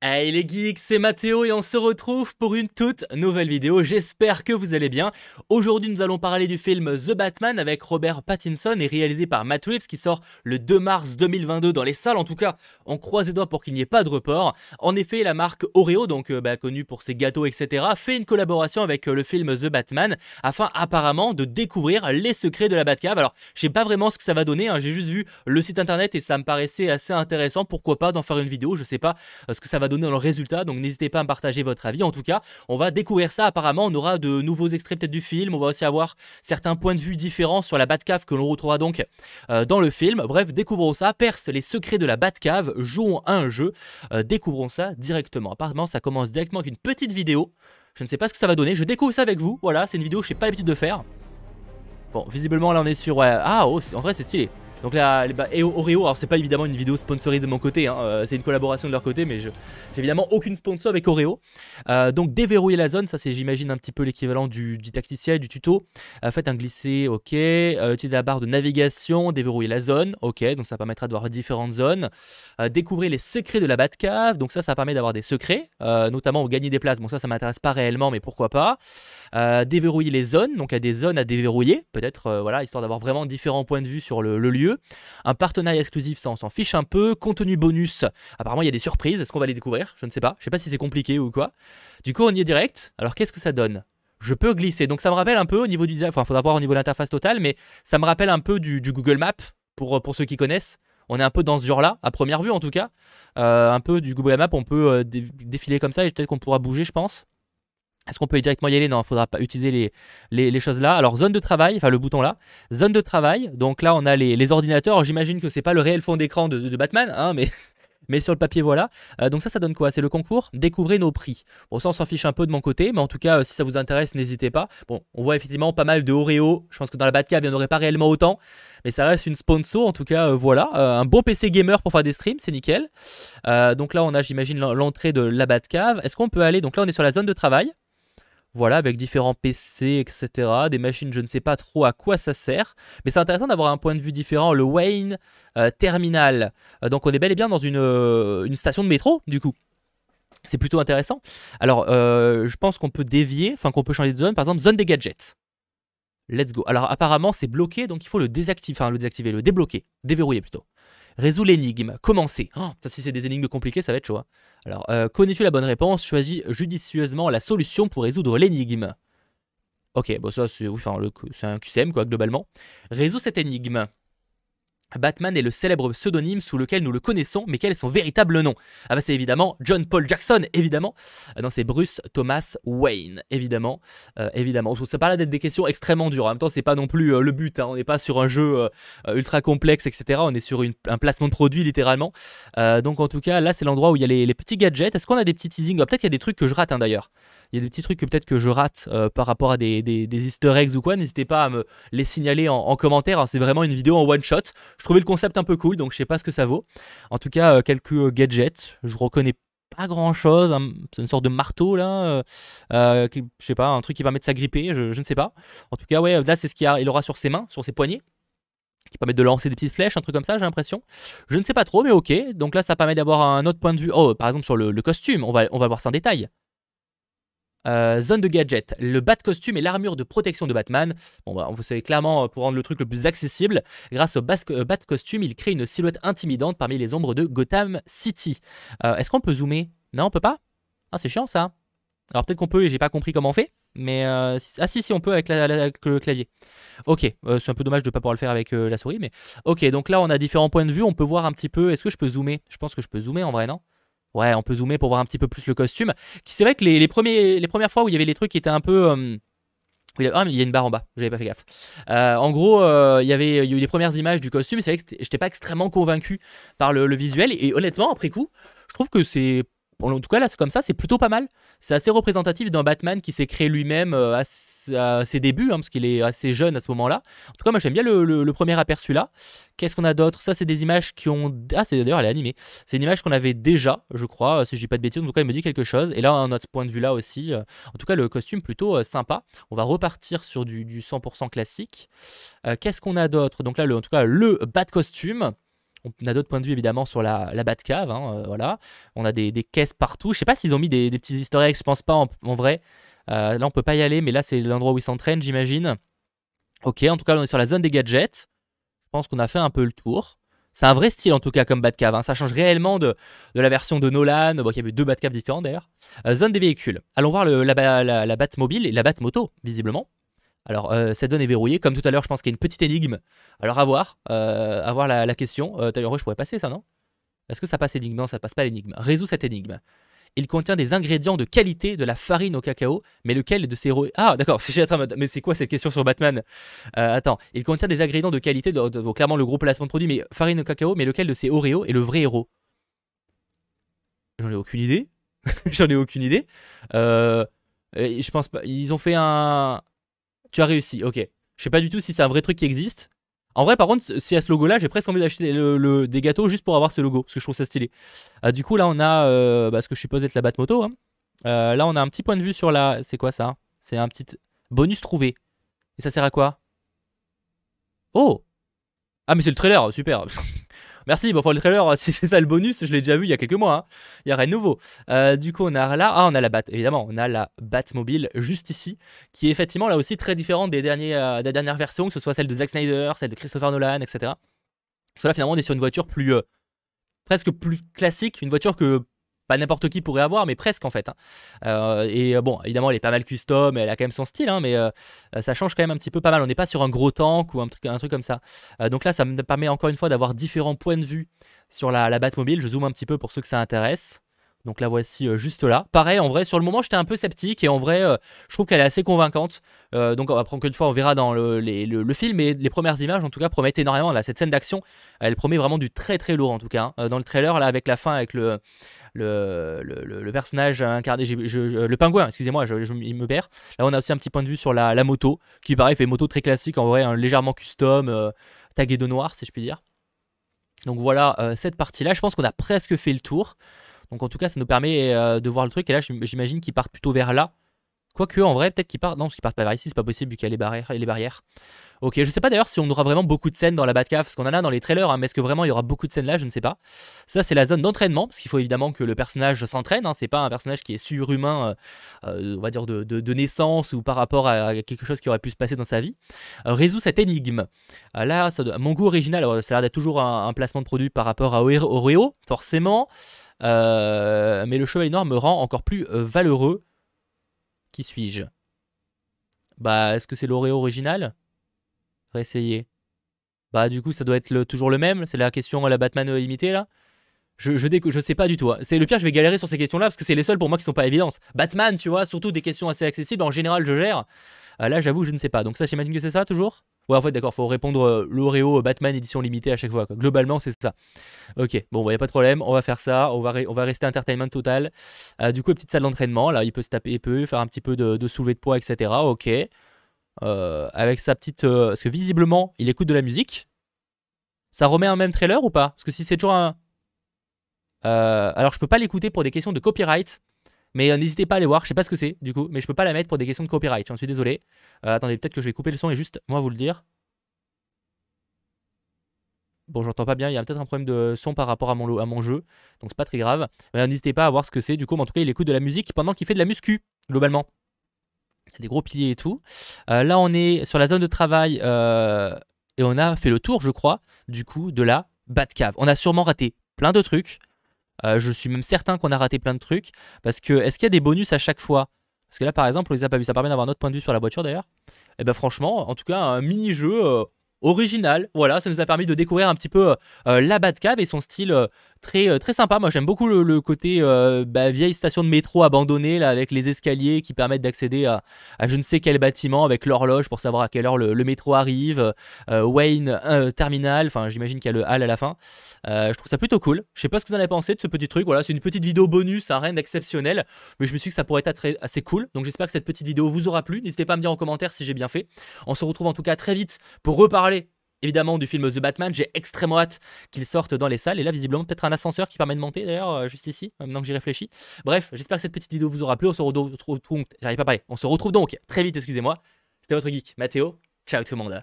Hey les geeks, c'est Mathéo et on se retrouve pour une toute nouvelle vidéo, j'espère que vous allez bien. Aujourd'hui nous allons parler du film The Batman avec Robert Pattinson et réalisé par Matt Reeves qui sort le 2 mars 2022 dans les salles. En tout cas, on croise les doigts pour qu'il n'y ait pas de report. En effet, la marque Oreo, donc connue pour ses gâteaux etc, fait une collaboration avec le film The Batman afin apparemment de découvrir les secrets de la Batcave. Alors je sais pas vraiment ce que ça va donner, hein. J'ai juste vu le site internet et ça me paraissait assez intéressant, pourquoi pas d'en faire une vidéo, je sais pas ce que ça va donner dans le résultat, donc n'hésitez pas à me partager votre avis. En tout cas, on va découvrir ça. Apparemment, on aura de nouveaux extraits peut-être du film, on va aussi avoir certains points de vue différents sur la Batcave que l'on retrouvera donc dans le film. Bref, découvrons ça, perce les secrets de la Batcave, jouons à un jeu, découvrons ça directement. Apparemment, ça commence directement avec une petite vidéo. Je ne sais pas ce que ça va donner, je découvre ça avec vous. Voilà, c'est une vidéo que je n'ai pas l'habitude de faire. Bon, visiblement là on est sur... Ah, oh, en vrai c'est stylé. Donc là, et Oreo, alors c'est pas évidemment une vidéo sponsorisée de mon côté, hein, c'est une collaboration de leur côté, mais j'ai évidemment aucune sponsor avec Oreo. Donc déverrouiller la zone, ça c'est j'imagine un petit peu l'équivalent du tacticiel, du tuto. Faites un glisser, ok. Utilisez la barre de navigation, déverrouiller la zone, ok. Donc ça permettra de voir différentes zones. Découvrez les secrets de la Batcave, donc ça permet d'avoir des secrets, notamment gagner des places. Bon ça m'intéresse pas réellement, mais pourquoi pas. Déverrouiller les zones, donc il y a des zones à déverrouiller, peut-être voilà, histoire d'avoir vraiment différents points de vue sur le lieu. Un partenariat exclusif, ça on s'en fiche un peu. Contenu bonus, apparemment il y a des surprises, est-ce qu'on va les découvrir? Je ne sais pas si c'est compliqué ou quoi. Du coup on y est direct, alors qu'est-ce que ça donne? Je peux glisser, donc ça me rappelle un peu au niveau du design, enfin il faudra voir au niveau de l'interface totale, mais ça me rappelle un peu du Google Maps, pour ceux qui connaissent. On est un peu dans ce genre-là, à première vue en tout cas. Un peu du Google Maps, on peut défiler comme ça et peut-être qu'on pourra bouger, je pense. Est-ce qu'on peut directement y aller? Non, il ne faudra pas utiliser les choses là. Alors, zone de travail, enfin le bouton là. Zone de travail, donc là on a les ordinateurs. J'imagine que c'est pas le réel fond d'écran de Batman, hein, mais sur le papier voilà. Donc ça donne quoi? C'est le concours Découvrez nos prix. Bon ça on s'en fiche un peu de mon côté, mais en tout cas si ça vous intéresse n'hésitez pas. Bon on voit effectivement pas mal de Oreo, je pense que dans la Batcave il n'y en aurait pas réellement autant, mais ça reste une sponsor en tout cas voilà. Un bon PC gamer pour faire des streams, c'est nickel. Donc là on a j'imagine l'entrée de la Batcave. Est-ce qu'on peut aller? Donc là on est sur la zone de travail. Voilà, avec différents PC, etc. Des machines, je ne sais pas trop à quoi ça sert. Mais c'est intéressant d'avoir un point de vue différent. Le Wayne Terminal. Donc on est bel et bien dans une station de métro, du coup. C'est plutôt intéressant. Alors, je pense qu'on peut dévier, enfin qu'on peut changer de zone. Par exemple, zone des gadgets. Let's go. Alors apparemment, c'est bloqué, donc il faut le désactiver. Enfin, le désactiver, le débloquer. Déverrouiller plutôt. Résout l'énigme. Commencer. Oh, ça, si c'est des énigmes compliquées, ça va être chaud, hein. Alors, connais-tu la bonne réponse? Choisis judicieusement la solution pour résoudre l'énigme. Ok, bon ça c'est enfin, c'est un QCM quoi globalement. Résous cette énigme. Batman est le célèbre pseudonyme sous lequel nous le connaissons, mais quel est son véritable nom? Ah bah c'est évidemment John Paul Jackson, évidemment. Non, c'est Bruce Thomas Wayne, évidemment. Évidemment. Ça pas l'air d'être des questions extrêmement dures. En même temps, c'est pas non plus le but, hein. On n'est pas sur un jeu ultra complexe, etc. On est sur un placement de produit, littéralement. Donc en tout cas, là, c'est l'endroit où il y a les petits gadgets. Est-ce qu'on a des petits teasings? Peut-être qu'il y a des trucs que je rate, hein, d'ailleurs. Il y a des petits trucs que peut-être que je rate par rapport à des easter eggs ou quoi. N'hésitez pas à me les signaler en commentaire, hein. C'est vraiment une vidéo en one shot. Je trouvais le concept un peu cool, donc je sais pas ce que ça vaut. En tout cas, quelques gadgets. Je reconnais pas grand chose. Hein. C'est une sorte de marteau là. Je sais pas, un truc qui permet de s'agripper. Je ne sais pas. En tout cas, ouais, là c'est ce qu'il aura sur ses mains, sur ses poignets, qui permet de lancer des petites flèches, un truc comme ça, j'ai l'impression. Je ne sais pas trop, mais ok. Donc là, ça permet d'avoir un autre point de vue. Oh, par exemple sur le costume, on va voir ça en détail. Zone de gadget, le bat costume et l'armure de protection de Batman. Bon bah, vous savez clairement pour rendre le truc le plus accessible, grâce au bat costume, il crée une silhouette intimidante parmi les ombres de Gotham City. Est-ce qu'on peut zoomer? Non, on peut pas? Ah, c'est chiant ça. Alors peut-être qu'on peut et j'ai pas compris comment on fait. Mais ah si on peut avec, avec le clavier. Ok, c'est un peu dommage de ne pas pouvoir le faire avec la souris, mais ok, donc là on a différents points de vue, on peut voir un petit peu. Est-ce que je peux zoomer? Je pense que je peux zoomer en vrai, non? Ouais, on peut zoomer pour voir un petit peu plus le costume. C'est vrai que les premières fois où il y avait les trucs qui étaient un peu... Ah, mais il y a une barre en bas, j'avais pas fait gaffe. En gros, il y a eu les premières images du costume, c'est vrai que j'étais pas extrêmement convaincu par le visuel. Et honnêtement, après coup, je trouve que c'est... En tout cas, là, c'est comme ça, c'est plutôt pas mal. C'est assez représentatif d'un Batman qui s'est créé lui-même à ses débuts, hein, parce qu'il est assez jeune à ce moment-là. En tout cas, moi, j'aime bien le premier aperçu là. Qu'est-ce qu'on a d'autre? Ça, c'est des images qui ont... Ah, d'ailleurs, elle est animée. C'est une image qu'on avait déjà, je crois, si je dis pas de bêtises. En tout cas, il me dit quelque chose. Et là, on a ce point de vue là aussi. En tout cas, le costume plutôt sympa. On va repartir sur du 100% classique. Qu'est-ce qu'on a d'autre? Donc là, en tout cas, le Bat costume. On a d'autres points de vue évidemment sur la Batcave, hein, voilà. On a des caisses partout. Je sais pas s'ils ont mis des petits easter eggs, je pense pas en vrai. Là on peut pas y aller, mais là c'est l'endroit où ils s'entraînent, j'imagine. Ok, en tout cas on est sur la zone des gadgets. Je pense qu'on a fait un peu le tour. C'est un vrai style en tout cas comme Batcave, hein. Ça change réellement de la version de Nolan. Bon, il y avait 2 Batcaves différents d'ailleurs. Zone des véhicules. Allons voir la Batmobile et la Batmoto, visiblement. Alors, cette zone est verrouillée. Comme tout à l'heure, je pense qu'il y a une petite énigme. Alors, à voir la question. D'ailleurs, je pourrais passer ça, non? Est-ce que ça passe énigme? Non, ça passe pas l'énigme. Résous cette énigme. Il contient des ingrédients de qualité de la farine au cacao, mais lequel de ces... Ah, d'accord, mais c'est quoi cette question sur Batman? Attends, il contient des ingrédients de qualité, donc clairement le gros placement de produit, mais farine au cacao, mais lequel de ces Oreos est le vrai héros? J'en ai aucune idée. J'en ai aucune idée. Je pense pas. Ils ont fait un... Tu as réussi, ok. Je sais pas du tout si c'est un vrai truc qui existe. En vrai, par contre, s'il y a ce logo-là, j'ai presque envie d'acheter des gâteaux juste pour avoir ce logo, parce que je trouve ça stylé. Du coup, là, on a ce que je suppose être la Batmoto. Hein. Là, on a un petit point de vue sur la... C'est quoi ça? C'est un petit bonus trouvé. Et ça sert à quoi? Oh! Ah, mais c'est le trailer, super. Merci, bon, pour le trailer, si c'est ça le bonus, je l'ai déjà vu il y a quelques mois. Hein. Il n'y a rien de nouveau. Du coup, on a là... Ah, on a la évidemment, on a la Batmobile juste ici, qui est effectivement là aussi très différente des dernières versions, que ce soit celle de Zack Snyder, celle de Christopher Nolan, etc. Parce que là, finalement, on est sur une voiture presque plus classique, une voiture que pas n'importe qui pourrait avoir, mais presque en fait. Hein. Bon, évidemment, elle est pas mal custom, elle a quand même son style, hein, mais ça change quand même un petit peu pas mal. On n'est pas sur un gros tank ou un truc comme ça. Donc là, ça me permet encore une fois d'avoir différents points de vue sur la Batmobile. Je zoome un petit peu pour ceux que ça intéresse. Donc la voici juste là. Pareil, en vrai, sur le moment, j'étais un peu sceptique et en vrai, je trouve qu'elle est assez convaincante. Donc après, encore une fois, on verra dans le film, et les premières images, en tout cas, promettent énormément. Là, cette scène d'action, elle promet vraiment du très très lourd, en tout cas. Hein. Dans le trailer, là, avec la fin, avec le personnage incarné, le pingouin, excusez-moi, il me perds. Là, on a aussi un petit point de vue sur la moto, qui pareil, fait moto très classique, en vrai, hein, légèrement custom, tagué de noir, si je puis dire. Donc voilà, cette partie-là, je pense qu'on a presque fait le tour. Donc en tout cas, ça nous permet de voir le truc. Et là, j'imagine qu'ils partent plutôt vers là. Quoique, en vrai, peut-être qu'ils partent... Non, parce qu'ils partent pas vers ici, c'est pas possible vu qu'il y a les barrières. Ok, je sais pas d'ailleurs si on aura vraiment beaucoup de scènes dans la Batcave, parce qu'on en a dans les trailers, hein, mais est-ce que vraiment il y aura beaucoup de scènes là? Je ne sais pas. Ça, c'est la zone d'entraînement, parce qu'il faut évidemment que le personnage s'entraîne. Hein, c'est pas un personnage qui est surhumain, on va dire de naissance, ou par rapport à quelque chose qui aurait pu se passer dans sa vie. Résout cette énigme. Là, mon goût original, alors, ça a l'air d'être toujours un placement de produit par rapport à Oreo, forcément. Mais le chevalier noir me rend encore plus valeureux. Qui suis-je? Bah, est-ce que c'est l'Oreo original? Réessayer. Bah, du coup, ça doit être toujours le même. C'est la question à la Batman limitée, là. Je sais pas du tout. Hein. C'est le pire, je vais galérer sur ces questions-là parce que c'est les seules pour moi qui sont pas évidentes. Batman, tu vois, surtout des questions assez accessibles. En général, je gère. Là, j'avoue, je ne sais pas. Donc ça, j'imagine que c'est ça toujours. Ouais, en fait, d'accord, faut répondre l'Oreo Batman édition limitée à chaque fois. Quoi. Globalement, c'est ça. Ok, bon, bah, y a pas de problème. On va faire ça. On va rester entertainment total. Du coup, petite salle d'entraînement. Là, il peut se taper, il peut faire un petit peu de soulevé de poids, etc. Ok. Avec sa petite. Parce que visiblement, il écoute de la musique. Ça remet un même trailer ou pas? Parce que si c'est toujours un. Alors je peux pas l'écouter pour des questions de copyright, mais n'hésitez pas à aller voir, je sais pas ce que c'est du coup, mais je peux pas la mettre pour des questions de copyright, j'en suis désolé. Attendez, peut-être que je vais couper le son et juste moi vous le dire. Bon, j'entends pas bien, il y a peut-être un problème de son par rapport à mon jeu, donc c'est pas très grave. N'hésitez pas à voir ce que c'est du coup, mais en tout cas il écoute de la musique pendant qu'il fait de la muscu, globalement. Il y a des gros piliers et tout. Là on est sur la zone de travail et on a fait le tour je crois, du coup, de la Batcave. On a sûrement raté plein de trucs. Je suis même certain qu'on a raté plein de trucs. Parce que, est-ce qu'il y a des bonus à chaque fois? Parce que là, par exemple, on les a pas vus. Ça permet d'avoir notre point de vue sur la voiture d'ailleurs. Et ben franchement, en tout cas, un mini-jeu original. Voilà, ça nous a permis de découvrir un petit peu la Batcave et son style très sympa. Moi, j'aime beaucoup le côté vieille station de métro abandonnée là, avec les escaliers qui permettent d'accéder à je ne sais quel bâtiment avec l'horloge pour savoir à quelle heure le métro arrive. Wayne Terminal, enfin, j'imagine qu'il y a le hall à la fin. Je trouve ça plutôt cool. Je sais pas ce que vous en avez pensé de ce petit truc. Voilà, c'est une petite vidéo bonus, hein, rien d'exceptionnel. Mais je me suis dit que ça pourrait être assez cool. Donc, j'espère que cette petite vidéo vous aura plu. N'hésitez pas à me dire en commentaire si j'ai bien fait. On se retrouve en tout cas très vite pour reparler évidemment du film The Batman. J'ai extrêmement hâte qu'il sorte dans les salles. Et là, visiblement, peut-être un ascenseur qui permet de monter d'ailleurs, juste ici, maintenant que j'y réfléchis. Bref, j'espère que cette petite vidéo vous aura plu. On se retrouve, j'arrive pas à parler. On se retrouve donc très vite, excusez-moi. C'était votre geek, Mathéo. Ciao tout le monde.